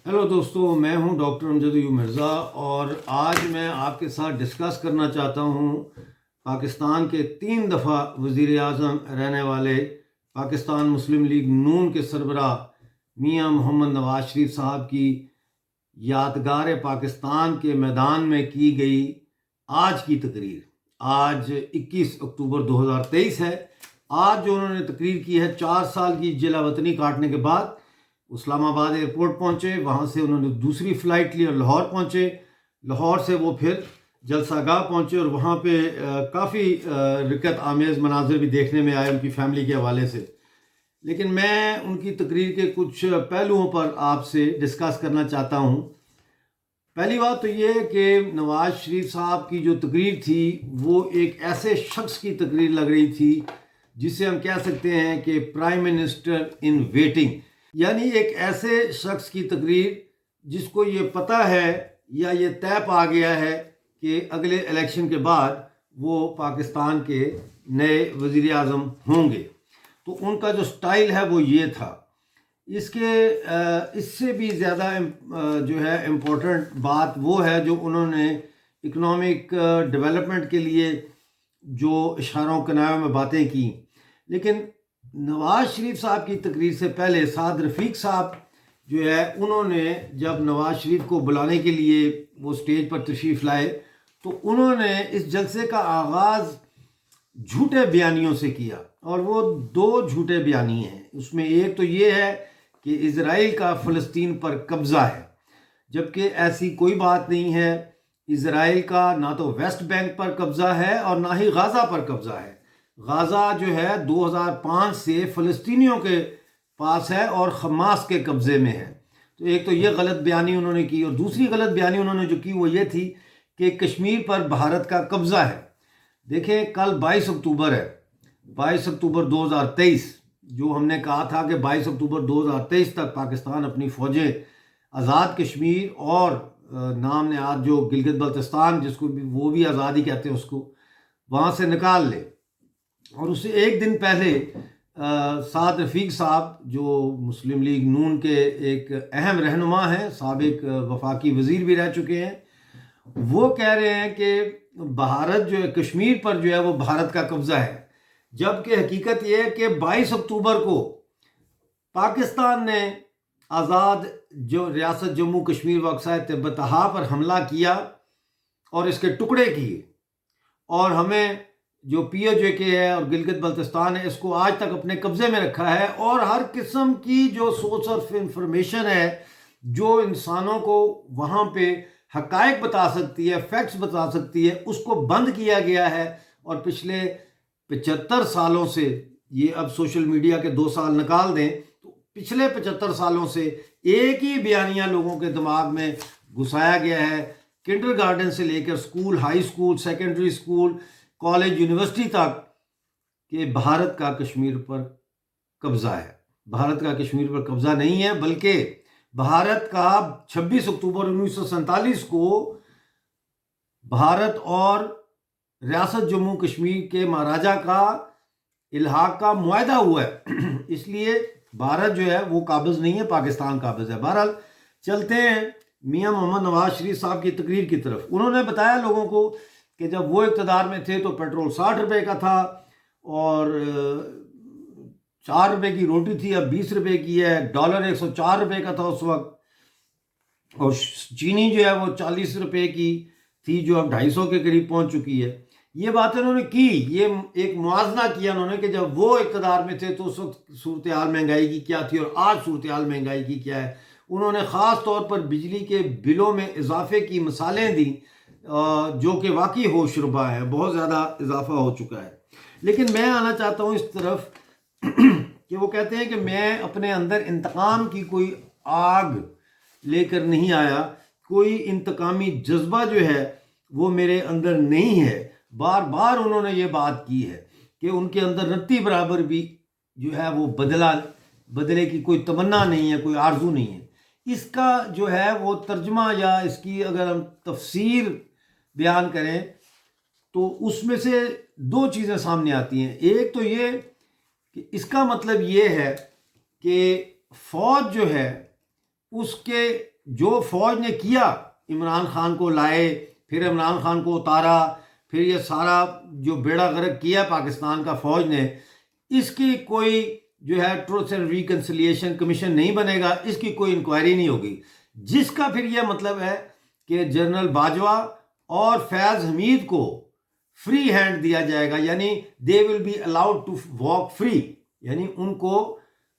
Hello دوستو، میں ہوں ڈاکٹر امجد ایوب مرزا، اور آج میں آپ کے ساتھ ڈسکس کرنا چاہتا ہوں پاکستان کے 3 دفعہ وزیر اعظم رہنے والے پاکستان مسلم لیگ نون کے سربراہ میاں محمد نواز شریف صاحب کی یادگار پاکستان کے میدان میں کی گئی آج کی تقریر۔ آج 21 اکتوبر 2023 ہے۔ آج جو انہوں نے تقریر کی ہے، 4 سال کی جلا وطنی کاٹنے کے بعد اسلام آباد ایئرپورٹ پہنچے، وہاں سے انہوں نے دوسری فلائٹ لی اور لاہور پہنچے۔ لاہور سے وہ پھر جلسہ گاہ پہنچے اور وہاں پہ کافی رکت آمیز مناظر بھی دیکھنے میں آئے ان کی فیملی کے حوالے سے۔ لیکن میں ان کی تقریر کے کچھ پہلوؤں پر آپ سے ڈسکس کرنا چاہتا ہوں۔ پہلی بات تو یہ کہ نواز شریف صاحب کی جو تقریر تھی وہ ایک ایسے شخص کی تقریر لگ رہی تھی جسے ہم کہہ سکتے ہیں کہ پرائم منسٹر ان ویٹنگ، یعنی ایک ایسے شخص کی تقریر جس کو یہ پتہ ہے یا یہ طے پا گیا ہے کہ اگلے الیکشن کے بعد وہ پاکستان کے نئے وزیر اعظم ہوں گے۔ تو ان کا جو سٹائل ہے وہ یہ تھا۔ اس سے بھی زیادہ جو ہے امپورٹنٹ بات وہ ہے جو انہوں نے اکنامک ڈیولپمنٹ کے لیے جو اشاروں کنایوں میں باتیں کی۔ لیکن نواز شریف صاحب کی تقریر سے پہلے سعد رفیق صاحب جو ہے، انہوں نے جب نواز شریف کو بلانے کے لیے وہ سٹیج پر تشریف لائے تو انہوں نے اس جلسے کا آغاز جھوٹے بیانیوں سے کیا، اور وہ 2 جھوٹے بیانی ہیں۔ اس میں ایک تو یہ ہے کہ اسرائیل کا فلسطین پر قبضہ ہے، جبکہ ایسی کوئی بات نہیں ہے۔ اسرائیل کا نہ تو ویسٹ بینک پر قبضہ ہے اور نہ ہی غازہ پر قبضہ ہے۔ غازہ جو ہے 2005 سے فلسطینیوں کے پاس ہے اور حماس کے قبضے میں ہے۔ تو ایک تو یہ غلط بیانی انہوں نے کی، اور دوسری غلط بیانی انہوں نے جو کی وہ یہ تھی کہ کشمیر پر بھارت کا قبضہ ہے۔ دیکھیں، کل 22 اکتوبر ہے، 22 اکتوبر 2023، جو ہم نے کہا تھا کہ 22 اکتوبر 2023 تک پاکستان اپنی فوجیں آزاد کشمیر اور نام نہاد جو گلگت بلتستان، جس کو بھی وہ بھی آزادی کہتے ہیں، اس کو وہاں سے نکال لے۔ اور اس سے ایک دن پہلے سعد رفیق صاحب جو مسلم لیگ نون کے ایک اہم رہنما ہیں، سابق وفاقی وزیر بھی رہ چکے ہیں، وہ کہہ رہے ہیں کہ بھارت جو ہے کشمیر پر جو ہے وہ بھارت کا قبضہ ہے، جبکہ حقیقت یہ ہے کہ 22 اکتوبر کو پاکستان نے آزاد جو ریاست جموں کشمیر و اقصی تبتہا پر حملہ کیا اور اس کے ٹکڑے کیے، اور ہمیں جو پی ایچ اے کے ہے اور گلگت بلتستان ہے، اس کو آج تک اپنے قبضے میں رکھا ہے، اور ہر قسم کی جو سورس آف انفارمیشن ہے جو انسانوں کو وہاں پہ حقائق بتا سکتی ہے، فیکٹس بتا سکتی ہے، اس کو بند کیا گیا ہے۔ اور پچھلے 75 سالوں سے، یہ اب سوشل میڈیا کے 2 سال نکال دیں تو پچھلے 75 سالوں سے ایک ہی بیانیہ لوگوں کے دماغ میں گھسایا گیا ہے، کنڈر گارڈن سے لے کر school, high school, secondary school, college, university تک، کہ بھارت کا کشمیر پر قبضہ ہے۔ بھارت کا کشمیر پر قبضہ نہیں ہے، بلکہ بھارت کا 26 اکتوبر 1947 کو بھارت اور ریاست جموں کشمیر کے مہاراجا کا الحاق کا معاہدہ ہوا ہے۔ اس لیے بھارت جو ہے وہ قابض نہیں ہے، پاکستان قابض ہے۔ بہرحال چلتے ہیں میاں محمد نواز شریف صاحب کی تقریر کی طرف۔ انہوں نے بتایا لوگوں کو کہ جب وہ اقتدار میں تھے تو پیٹرول 60 روپے کا تھا، اور 4 روپے کی روٹی تھی، اب 20 روپے کی ہے۔ ڈالر 104 روپے کا تھا اس وقت، اور چینی جو ہے وہ 40 روپے کی تھی، جو اب 250 کے قریب پہنچ چکی ہے۔ یہ باتیں انہوں نے کی، یہ ایک موازنہ کیا انہوں نے کہ جب وہ اقتدار میں تھے تو اس وقت صورتحال مہنگائی کی کیا تھی اور آج صورتحال مہنگائی کی کیا ہے۔ انہوں نے خاص طور پر بجلی کے بلوں میں اضافے کی مثالیں دیں، جو کہ واقعی ہوش ربا ہے، بہت زیادہ اضافہ ہو چکا ہے۔ لیکن میں آنا چاہتا ہوں اس طرف کہ وہ کہتے ہیں کہ میں اپنے اندر انتقام کی کوئی آگ لے کر نہیں آیا، کوئی انتقامی جذبہ جو ہے وہ میرے اندر نہیں ہے۔ بار بار انہوں نے یہ بات کی ہے کہ ان کے اندر رتی برابر بھی جو ہے وہ بدلے کی کوئی تمنا نہیں ہے، کوئی آرزو نہیں ہے۔ اس کا جو ہے وہ ترجمہ یا اس کی اگر ہم تفسیر بیان کریں تو اس میں سے 2 چیزیں سامنے آتی ہیں۔ ایک تو یہ کہ اس کا مطلب یہ ہے کہ فوج جو ہے اس کے جو فوج نے کیا، عمران خان کو لائے، پھر عمران خان کو اتارا، پھر یہ سارا جو بیڑا غرق کیا پاکستان کا فوج نے، اس کی کوئی جو ہے ٹروتھ اینڈ ریکنسیلیشن کمیشن نہیں بنے گا، اس کی کوئی انکوائری نہیں ہوگی، جس کا پھر یہ مطلب ہے کہ جنرل باجوہ اور فیاض حمید کو فری ہینڈ دیا جائے گا، یعنی they will be allowed to walk free, یعنی ان کو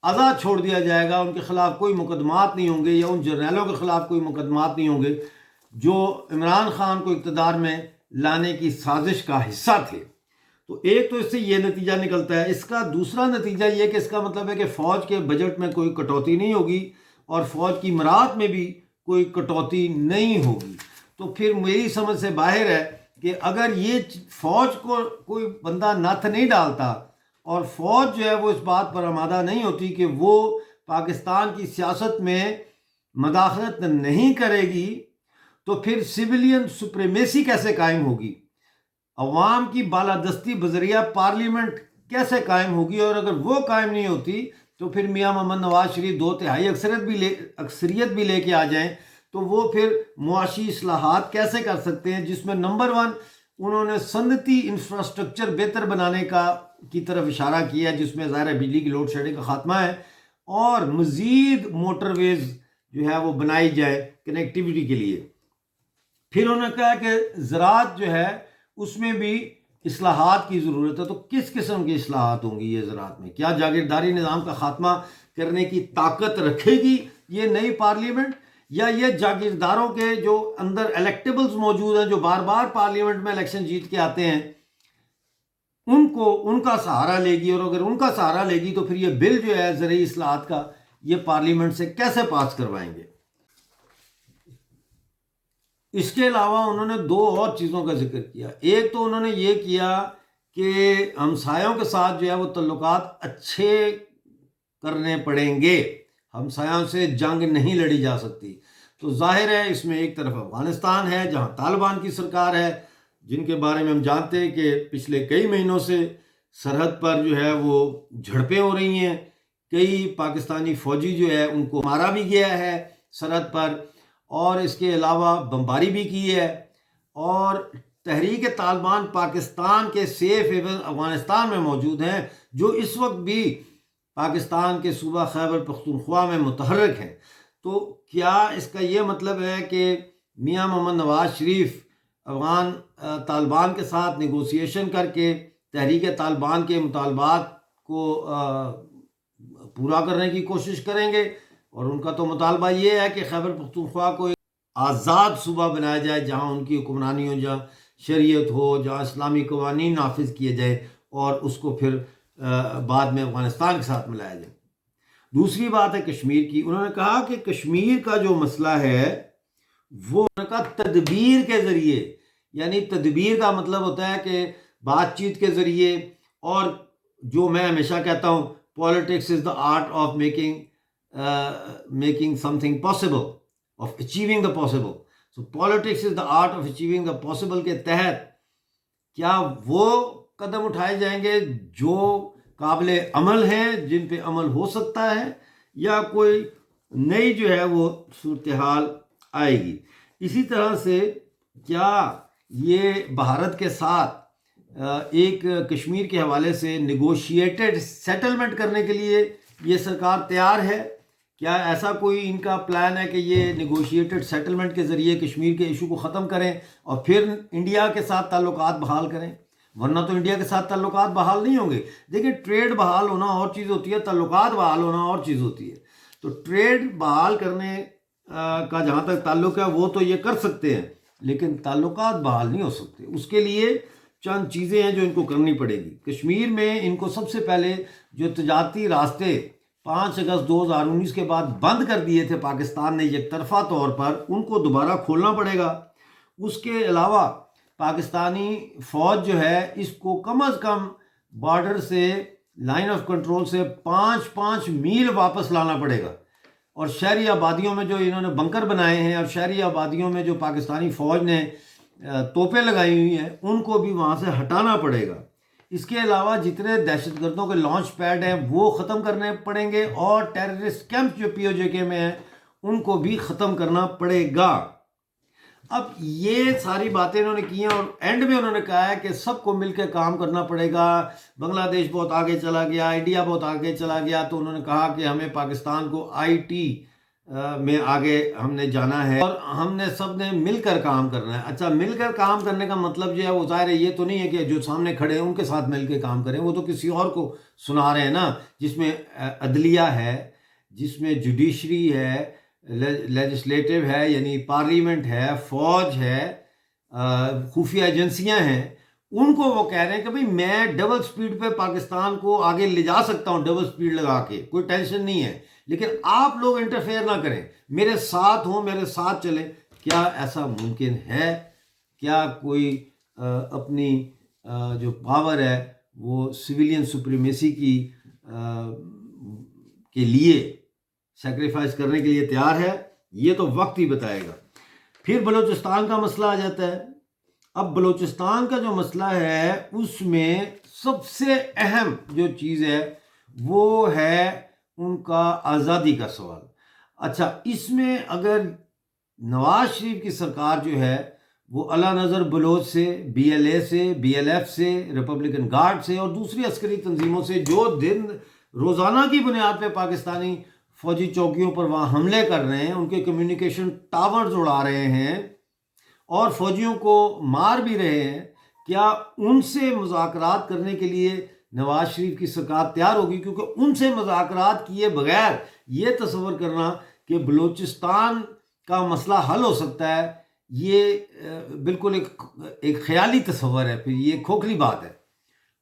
آزاد چھوڑ دیا جائے گا، ان کے خلاف کوئی مقدمات نہیں ہوں گے، یا ان جرنیلوں کے خلاف کوئی مقدمات نہیں ہوں گے جو عمران خان کو اقتدار میں لانے کی سازش کا حصہ تھے۔ تو ایک تو اس سے یہ نتیجہ نکلتا ہے۔ اس کا دوسرا نتیجہ یہ کہ اس کا مطلب ہے کہ فوج کے بجٹ میں کوئی کٹوتی نہیں ہوگی اور فوج کی مراعات میں بھی کوئی کٹوتی نہیں ہوگی۔ تو پھر میری سمجھ سے باہر ہے کہ اگر یہ فوج کو کوئی بندہ نتھ نہیں ڈالتا اور فوج جو ہے وہ اس بات پر آمادہ نہیں ہوتی کہ وہ پاکستان کی سیاست میں مداخلت نہیں کرے گی، تو پھر سویلین سپریمیسی کیسے قائم ہوگی، عوام کی بالادستی بذریعہ پارلیمنٹ کیسے قائم ہوگی؟ اور اگر وہ قائم نہیں ہوتی تو پھر میاں محمد نواز شریف 2/3 اکثریت بھی لے کے آ جائیں تو وہ پھر معاشی اصلاحات کیسے کر سکتے ہیں، جس میں نمبر 1 انہوں نے صنعتی انفراسٹرکچر بہتر بنانے کی طرف اشارہ کیا ہے، جس میں ظاہر ہے بجلی کی لوڈ شیڈنگ کا خاتمہ ہے، اور مزید موٹر ویز جو ہے وہ بنائی جائے کنیکٹیویٹی کے لیے۔ پھر انہوں نے کہا کہ زراعت جو ہے اس میں بھی اصلاحات کی ضرورت ہے۔ تو کس قسم کی اصلاحات ہوں گی یہ زراعت میں؟ کیا جاگیرداری نظام کا خاتمہ کرنے کی طاقت رکھے گی یہ نئی پارلیمنٹ، یا یہ جاگیرداروں کے جو اندر الیکٹیبلز موجود ہیں جو بار بار پارلیمنٹ میں الیکشن جیت کے آتے ہیں ان کا سہارا لے گی؟ اور اگر ان کا سہارا لے گی تو پھر یہ بل جو ہے زرعی اصلاحات کا یہ پارلیمنٹ سے کیسے پاس کروائیں گے؟ اس کے علاوہ انہوں نے 2 اور چیزوں کا ذکر کیا۔ ایک تو انہوں نے یہ کیا کہ ہمسایوں کے ساتھ جو ہے وہ تعلقات اچھے کرنے پڑیں گے، ہمسایوں سے جنگ نہیں لڑی جا سکتی۔ تو ظاہر ہے اس میں ایک طرف افغانستان ہے جہاں طالبان کی سرکار ہے، جن کے بارے میں ہم جانتے ہیں کہ پچھلے کئی مہینوں سے سرحد پر جو ہے وہ جھڑپیں ہو رہی ہیں، کئی پاکستانی فوجی جو ہے ان کو مارا بھی گیا ہے سرحد پر، اور اس کے علاوہ بمباری بھی کی ہے، اور تحریک طالبان پاکستان کے سیف ہیون افغانستان میں موجود ہیں، جو اس وقت بھی پاکستان کے صوبہ خیبر پختونخوا میں متحرک ہیں۔ تو کیا اس کا یہ مطلب ہے کہ میاں محمد نواز شریف افغان طالبان کے ساتھ نیگوسیشن کر کے تحریک طالبان کے مطالبات کو پورا کرنے کی کوشش کریں گے؟ اور ان کا تو مطالبہ یہ ہے کہ خیبر پختونخوا کو ایک آزاد صوبہ بنایا جائے جہاں ان کی حکمرانی ہو، جہاں شریعت ہو، جہاں اسلامی قوانین نافذ کیے جائے، اور اس کو پھر بعد میں افغانستان کے ساتھ ملایا جائے۔ دوسری بات ہے کشمیر کی۔ انہوں نے کہا کہ کشمیر کا جو مسئلہ ہے وہ انہوں نے کہا تدبیر کے ذریعے، یعنی تدبیر کا مطلب ہوتا ہے کہ بات چیت کے ذریعے، اور جو میں ہمیشہ کہتا ہوں politics is the art of making something possible, of achieving the possible. So politics is the art of achieving the possible کے تحت کیا وہ قدم اٹھائے جائیں گے جو قابل عمل ہیں، جن پہ عمل ہو سکتا ہے، یا کوئی نئی جو ہے وہ صورتحال آئے گی؟ اسی طرح سے کیا یہ بھارت کے ساتھ ایک کشمیر کے حوالے سے نیگوشیٹڈ سیٹلمنٹ کرنے کے لیے یہ سرکار تیار ہے؟ کیا ایسا کوئی ان کا پلان ہے کہ یہ نیگوشیٹڈ سیٹلمنٹ کے ذریعے کشمیر کے ایشو کو ختم کریں اور پھر انڈیا کے ساتھ تعلقات بحال کریں؟ ورنہ تو انڈیا کے ساتھ تعلقات بحال نہیں ہوں گے۔ دیکھیں، ٹریڈ بحال ہونا اور چیز ہوتی ہے، تعلقات بحال ہونا اور چیز ہوتی ہے۔ تو ٹریڈ بحال کرنے کا جہاں تک تعلق ہے وہ تو یہ کر سکتے ہیں، لیکن تعلقات بحال نہیں ہو سکتے۔ اس کے لیے چند چیزیں ہیں جو ان کو کرنی پڑے گی۔ کشمیر میں ان کو سب سے پہلے جو تجارتی راستے 5 اگست 2019 کے بعد بند کر دیے تھے پاکستان نے یک طرفہ طور پر، ان کو دوبارہ کھولنا پڑے گا۔ اس کے علاوہ پاکستانی فوج جو ہے اس کو کم از کم بارڈر سے، لائن آف کنٹرول سے 5 میل واپس لانا پڑے گا، اور شہری آبادیوں میں جو انہوں نے بنکر بنائے ہیں، اور شہری آبادیوں میں جو پاکستانی فوج نے توپیں لگائی ہوئی ہیں، ان کو بھی وہاں سے ہٹانا پڑے گا۔ اس کے علاوہ جتنے دہشت گردوں کے لانچ پیڈ ہیں وہ ختم کرنے پڑیں گے، اور ٹیررسٹ کیمپ جو پی او جے کے میں ہیں ان کو بھی ختم کرنا پڑے گا۔ اب یہ ساری باتیں انہوں نے کی ہیں اور اینڈ میں انہوں نے کہا ہے کہ سب کو مل کے کام کرنا پڑے گا۔ بنگلہ دیش بہت آگے چلا گیا، انڈیا بہت آگے چلا گیا، تو انہوں نے کہا کہ ہمیں پاکستان کو آئی ٹی میں آگے ہم نے جانا ہے اور ہم نے سب نے مل کر کام کرنا ہے۔ اچھا، مل کر کام کرنے کا مطلب جو ہے وہ ظاہر ہے یہ تو نہیں ہے کہ جو سامنے کھڑے ہیں ان کے ساتھ مل کے کام کریں، وہ تو کسی اور کو سنا رہے ہیں نا، جس میں عدلیہ ہے، جس میں جوڈیشری ہے، لیجسلیٹو ہے یعنی پارلیمنٹ ہے، فوج ہے، خفیہ ایجنسیاں ہیں، ان کو وہ کہہ رہے ہیں کہ بھئی میں ڈبل سپیڈ پہ پاکستان کو آگے لے جا سکتا ہوں، ڈبل سپیڈ لگا کے، کوئی ٹینشن نہیں ہے، لیکن آپ لوگ انٹرفیئر نہ کریں، میرے ساتھ ہوں، میرے ساتھ چلیں۔ کیا ایسا ممکن ہے؟ کیا کوئی اپنی جو پاور ہے وہ سویلین سپریمیسی کے لیے سیکریفائز کرنے کے لیے تیار ہے؟ یہ تو وقت ہی بتائے گا۔ پھر بلوچستان کا مسئلہ آ جاتا ہے۔ اب بلوچستان کا جو مسئلہ ہے اس میں سب سے اہم جو چیز ہے وہ ہے ان کا آزادی کا سوال۔ اچھا، اس میں اگر نواز شریف کی سرکار جو ہے وہ اعلیٰ نظر بلوچ سے، بی ایل اے سے، بی ایل ایف سے، ریپبلکن گارڈ سے اور دوسری عسکری تنظیموں سے جو دن روزانہ کی بنیاد پہ پاکستانی فوجی چوکیوں پر وہاں حملے کر رہے ہیں، ان کے کمیونیکیشن ٹاورز اڑا رہے ہیں اور فوجیوں کو مار بھی رہے ہیں، کیا ان سے مذاکرات کرنے کے لیے نواز شریف کی سرکار تیار ہوگی؟ کیونکہ ان سے مذاکرات کیے بغیر یہ تصور کرنا کہ بلوچستان کا مسئلہ حل ہو سکتا ہے، یہ بالکل ایک خیالی تصور ہے، پھر یہ کھوکھلی بات ہے۔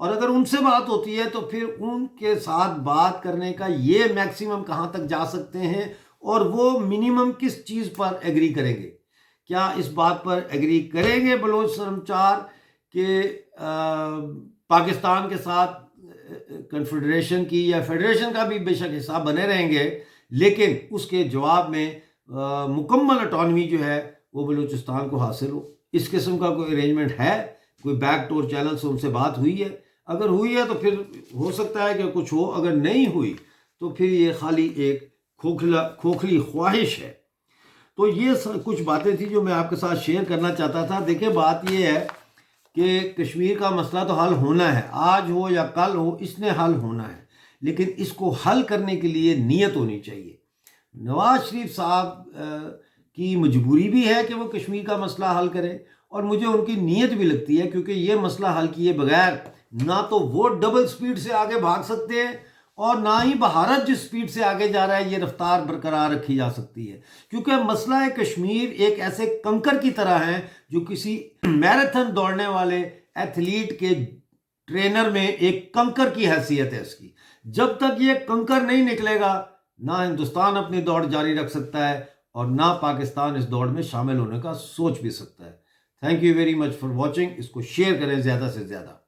اور اگر ان سے بات ہوتی ہے تو پھر ان کے ساتھ بات کرنے کا یہ میکسیمم کہاں تک جا سکتے ہیں اور وہ منیمم کس چیز پر ایگری کریں گے؟ کیا اس بات پر ایگری کریں گے بلوچ سرمچار کہ پاکستان کے ساتھ کنفیڈریشن کی یا فیڈریشن کا بھی بے شک حصہ بنے رہیں گے، لیکن اس کے جواب میں مکمل اٹانومی جو ہے وہ بلوچستان کو حاصل ہو؟ اس قسم کا کوئی ارینجمنٹ ہے؟ کوئی بیک ڈور چینل سے ان سے بات ہوئی ہے؟ اگر ہوئی ہے تو پھر ہو سکتا ہے کہ کچھ ہو، اگر نہیں ہوئی تو پھر یہ خالی ایک کھوکھلی خواہش ہے۔ تو یہ کچھ باتیں تھیں جو میں آپ کے ساتھ شیئر کرنا چاہتا تھا۔ دیکھیں، بات یہ ہے کہ کشمیر کا مسئلہ تو حل ہونا ہے، آج ہو یا کل ہو، اس نے حل ہونا ہے، لیکن اس کو حل کرنے کے لیے نیت ہونی چاہیے۔ نواز شریف صاحب کی مجبوری بھی ہے کہ وہ کشمیر کا مسئلہ حل کرے، اور مجھے ان کی نیت بھی لگتی ہے، کیونکہ یہ مسئلہ حل کیے بغیر نہ تو وہ ڈبل سپیڈ سے آگے بھاگ سکتے ہیں اور نہ ہی بھارت جس سپیڈ سے آگے جا رہا ہے یہ رفتار برقرار رکھی جا سکتی ہے، کیونکہ مسئلہ کشمیر ایک ایسے کنکر کی طرح ہے جو کسی میراتھن دوڑنے والے ایتھلیٹ کے ٹرینر میں ایک کنکر کی حیثیت ہے اس کی۔ جب تک یہ کنکر نہیں نکلے گا نہ ہندوستان اپنی دوڑ جاری رکھ سکتا ہے اور نہ پاکستان اس دوڑ میں شامل ہونے کا سوچ بھی سکتا ہے۔ Thank you very much for watching. اس کو شیئر کریں زیادہ سے زیادہ۔